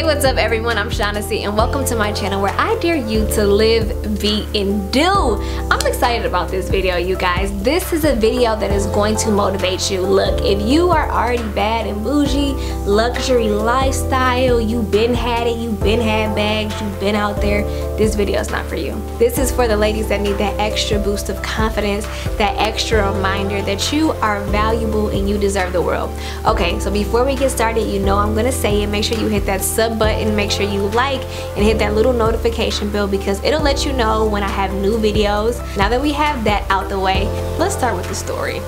What's up everyone, I'm Shanacee and welcome to my channel where I dare you to live, be, and do. I'm excited about this video, you guys. This is a video that is going to motivate you. Look, if you are already bad and bougie, luxury lifestyle, you've been had it, you've been had bags, you've been out there, this video is not for you. This is for the ladies that need that extra boost of confidence, that extra reminder that you are valuable and you deserve the world. Okay, so before we get started, you know I'm gonna say it. Make sure you hit that sub button, make sure you like and hit that little notification bell because it'll let you know when I have new videos. Now that we have that out the way, let's start with the story.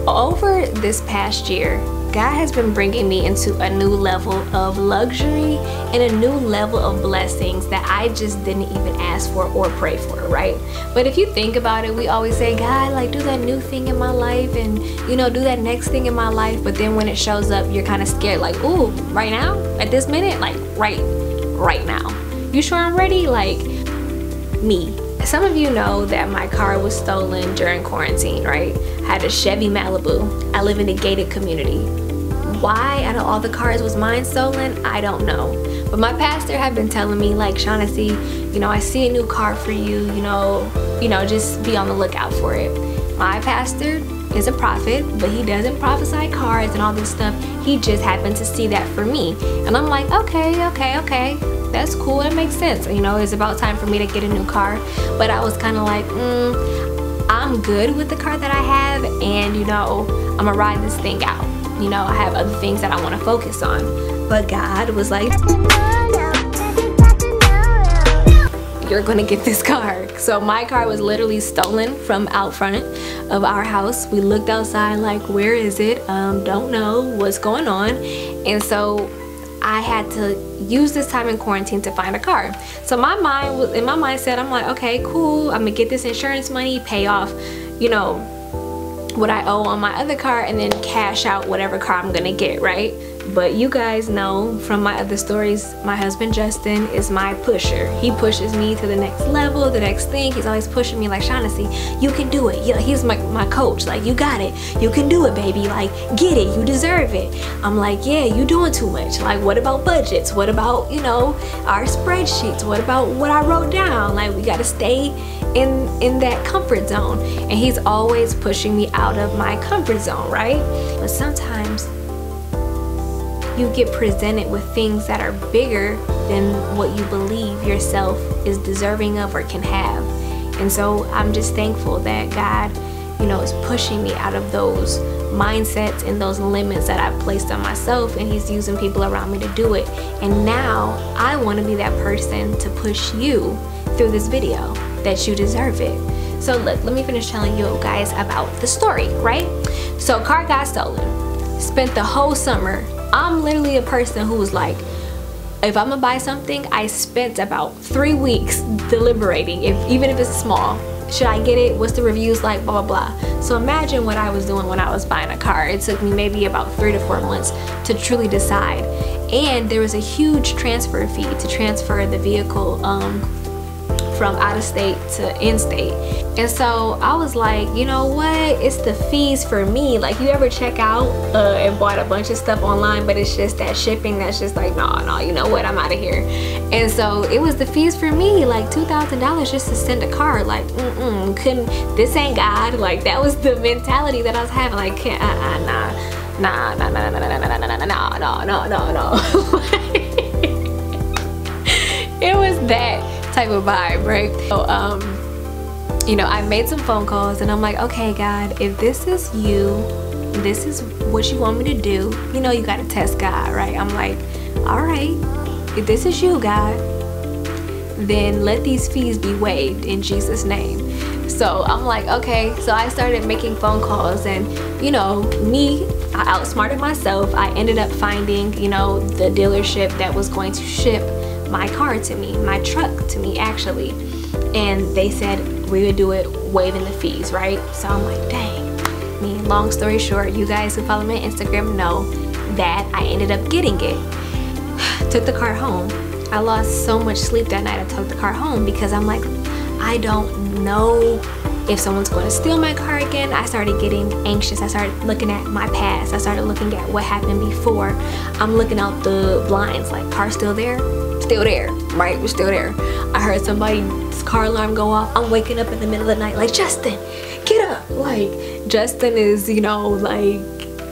Over this past year, God has been bringing me into a new level of luxury and a new level of blessings that I just didn't even ask for or pray for, right? But if you think about it, we always say, God, like do that new thing in my life and you know, do that next thing in my life. But then when it shows up, you're kind of scared, like, ooh, right now, at this minute, like right now. You sure I'm ready? Like me. Some of you know that my car was stolen during quarantine, right? I had a Chevy Malibu. I live in a gated community. Why out of all the cars was mine stolen? I don't know. But my pastor had been telling me, like, Shanacee, you know, I see a new car for you, you know, just be on the lookout for it. My pastor is a prophet, but he doesn't prophesy cars and all this stuff. He just happened to see that for me. And I'm like, okay. That's cool, that makes sense. You know, it's about time for me to get a new car. But I was kind of like, I'm good with the car that I have, and you know, I'm gonna ride this thing out. You know, I have other things that I want to focus on. But God was like, you're gonna get this car. So my car was literally stolen from out front of our house. We looked outside like, where is it? Don't know what's going on. And so I had to use this time in quarantine to find a car. So my mind was in my mindset, I'm like, okay, cool, I'm gonna get this insurance money, pay off, you know, what I owe on my other car, and then cash out whatever car I'm gonna get, right? But you guys know from my other stories, my husband Justin is my pusher. He pushes me to the next level, the next thing. He's always pushing me like, Shanacee, you can do it. Yeah, he's my coach. Like, you got it. You can do it, baby. Like, get it. You deserve it. I'm like, yeah, you doing too much. Like, what about budgets? What about, you know, our spreadsheets? What about what I wrote down? Like, we gotta stay in that comfort zone. And he's always pushing me out of my comfort zone, right? But sometimes you get presented with things that are bigger than what you believe yourself is deserving of or can have. And so I'm just thankful that God, you know, is pushing me out of those mindsets and those limits that I've placed on myself, and he's using people around me to do it. And now I want to be that person to push you through this video, that you deserve it. So look, let me finish telling you guys about the story, right? So car got stolen. Spent the whole summer. I'm literally a person who was like, if I'm gonna buy something, I spent about 3 weeks deliberating, even if it's small. Should I get it? What's the reviews like? Blah, blah, blah. So imagine what I was doing when I was buying a car. It took me maybe about 3 to 4 months to truly decide. And there was a huge transfer fee to transfer the vehicle from out of state to in state. And so I was like, you know what, it's the fees for me. Like, you ever check out and bought a bunch of stuff online, but it's just that shipping that's just like, no, you know what, I'm out of here. And so it was the fees for me, like $2,000 just to send a car. Like, couldn't, this ain't God. Like, that was the mentality that I was having. Like, nah. It was that type of vibe, right? So you know, I made some phone calls and I'm like, okay, God, if this is you, this is what you want me to do, you know, you gotta test God, right? I'm like, all right, if this is you, God, then let these fees be waived in Jesus' name. So I'm like, okay. So I started making phone calls, and you know, I outsmarted myself. I ended up finding, you know, the dealership that was going to ship my car to me, my truck to me actually. And they said we would do it waiving the fees, right? So I'm like, dang. I mean, long story short, you guys who follow me on Instagram know that I ended up getting it. Took the car home. I lost so much sleep that night. I took the car home because I'm like, I don't know if someone's going to steal my car again, I started getting anxious. I started looking at my past. I started looking at what happened before. I'm looking out the blinds, like, car still there? Still there, right? We're still there. I heard somebody's car alarm go off. I'm waking up in the middle of the night like, Justin, get up. Like, Justin is, you know, like,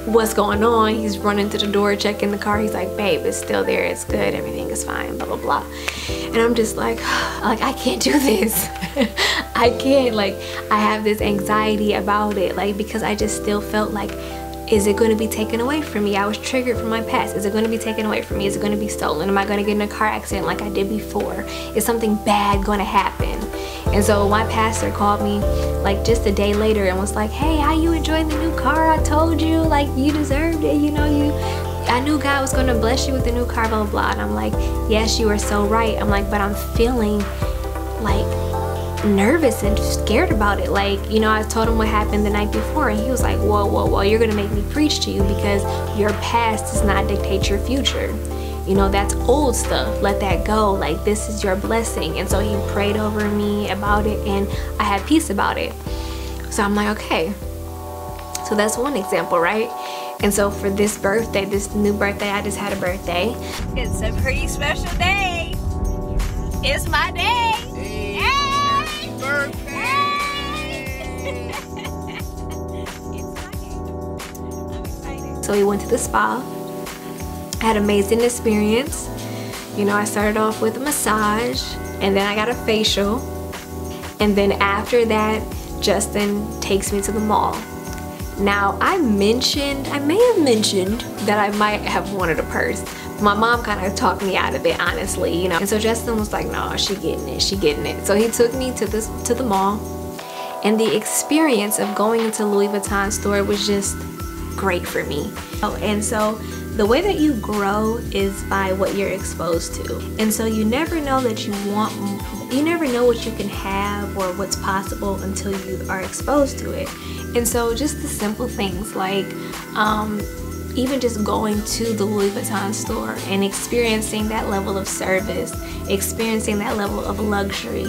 what's going on? He's running to the door, checking the car. He's like, babe, it's still there, it's good, everything is fine, blah blah blah. And I'm just like I can't do this. I can't, like, I have this anxiety about it, like, because I just still felt like, is it going to be taken away from me? I was triggered from my past. Is it going to be taken away from me? Is it going to be stolen? Am I going to get in a car accident like I did before? Is something bad going to happen? And so my pastor called me like just a day later and was like, hey, how you enjoying the new car? I told you, like, you deserved it, you know, I knew God was going to bless you with the new car, blah blah blah. And I'm like, yes, you are so right. I'm like, but I'm feeling like nervous and scared about it. Like, you know, I told him what happened the night before, and he was like, whoa whoa whoa, you're gonna make me preach to you, because your past does not dictate your future. You know, that's old stuff, let that go. Like, this is your blessing. And so he prayed over me about it, and I had peace about it. So I'm like, okay, so that's one example, right? And so for this birthday, this new birthday, I just had a birthday. It's a pretty special day. It's my day. Hey, birthday. It's my day. I'm excited. So we went to the spa. I had an amazing experience. You know, I started off with a massage, and then I got a facial. And then after that, Justin takes me to the mall. Now, I may have mentioned that I might have wanted a purse. My mom kind of talked me out of it, honestly, you know. And so Justin was like, no, she getting it, she getting it. So he took me to the mall, and the experience of going into Louis Vuitton store was just great for me. Oh, and so the way that you grow is by what you're exposed to. And so you never know that you never know what you can have or what's possible until you are exposed to it. And so just the simple things like even just going to the Louis Vuitton store and experiencing that level of service, experiencing that level of luxury,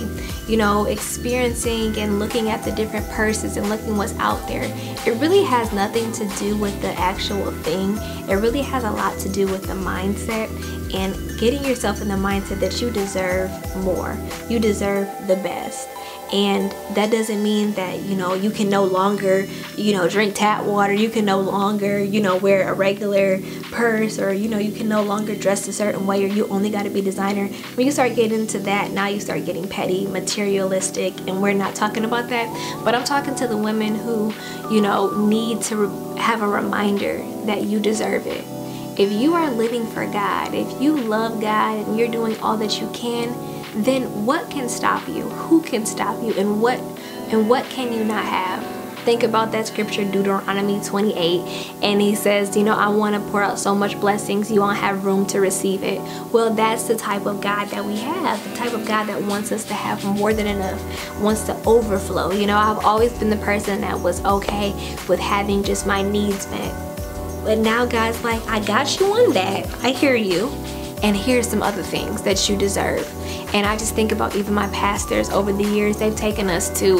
you know, experiencing and looking at the different purses and looking what's out there. It really has nothing to do with the actual thing. It really has a lot to do with the mindset and getting yourself in the mindset that you deserve more. You deserve the best. And that doesn't mean that, you know, you can no longer, you know, drink tap water. You can no longer, you know, wear a regular purse, or, you know, you can no longer dress a certain way, or you only got to be designer. When you start getting into that, now you start getting petty, materialistic, and we're not talking about that. But I'm talking to the women who, you know, need to have a reminder that you deserve it. If you are living for God, if you love God and you're doing all that you can, then what can stop you? Who can stop you? And what can you not have? Think about that scripture, Deuteronomy 28, and he says, you know, I want to pour out so much blessings you won't have room to receive it. Well, that's the type of God that we have, the type of God that wants us to have more than enough, wants to overflow. You know, I've always been the person that was okay with having just my needs met. But now God's like, I got you on that. I hear you. And here's some other things that you deserve. And I just think about even my pastors over the years. They've taken us to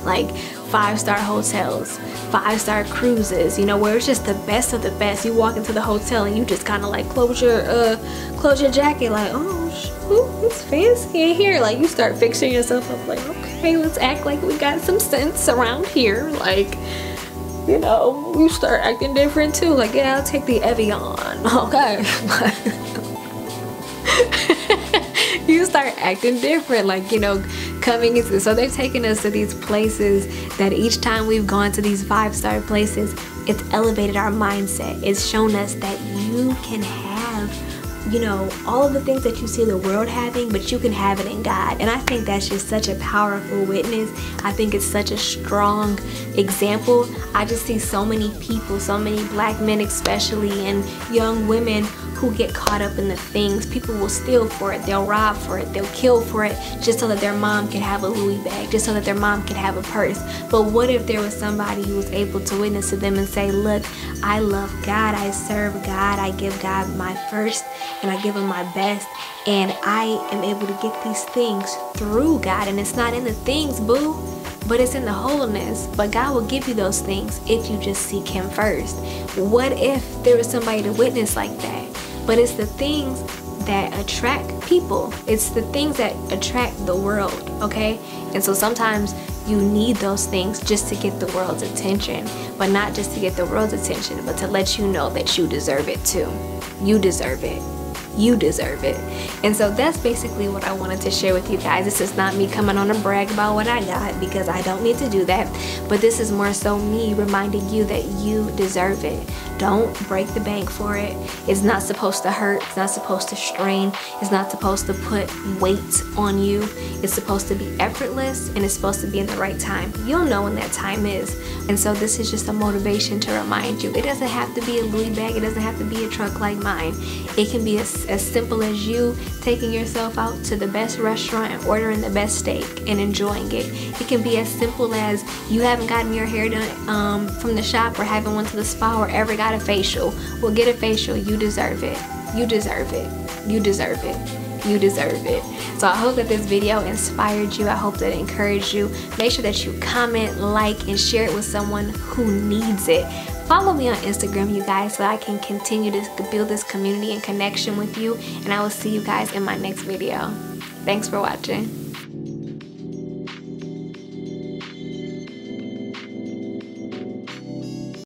like 5-star hotels, 5-star cruises, you know, where it's just the best of the best. You walk into the hotel and you just kind of like close your jacket, like, oh shoot, it's fancy in here. Like, you start fixing yourself up, like, okay, let's act like we got some sense around here. Like, you know, you start acting different too. Like, yeah, I'll take the Evian, okay. You start acting different, like, you know, coming into, so they've taken us to these places that each time we've gone to these 5-star places, it's elevated our mindset. It's shown us that you can have, you know, all of the things that you see the world having, but you can have it in God. And I think that's just such a powerful witness. I think it's such a strong example. I just see so many people, so many black men especially, and young women who get caught up in the things. People will steal for it, they'll rob for it, they'll kill for it, just so that their mom can have a Louis bag, just so that their mom can have a purse. But what if there was somebody who was able to witness to them and say, look, I love God, I serve God, I give God my first, and I give him my best, and I am able to get these things through God. And it's not in the things, boo. but it's in the wholeness. But God will give you those things if you just seek Him first. What if there was somebody to witness like that? But it's the things that attract people. It's the things that attract the world, okay? And so sometimes you need those things just to get the world's attention, but not just to get the world's attention, but to let you know that you deserve it too. You deserve it. You deserve it. And so that's basically what I wanted to share with you guys. This is not me coming on to brag about what I got, because I don't need to do that, but this is more so me reminding you that you deserve it. Don't break the bank for it. It's not supposed to hurt. It's not supposed to strain. It's not supposed to put weight on you. It's supposed to be effortless, and it's supposed to be in the right time. You'll know when that time is. And so this is just a motivation to remind you. It doesn't have to be a Louis bag. It doesn't have to be a truck like mine. It can be as simple as you taking yourself out to the best restaurant and ordering the best steak and enjoying it. It can be as simple as you haven't gotten your hair done from the shop, or haven't went to the spa, or ever got a facial. Well, get a facial. You deserve it. You deserve it. You deserve it. You deserve it. So I hope that this video inspired you. I hope that it encouraged you. Make sure that you comment, like, and share it with someone who needs it. Follow me on Instagram, you guys, so I can continue to build this community and connection with you. And I will see you guys in my next video. Thanks for watching.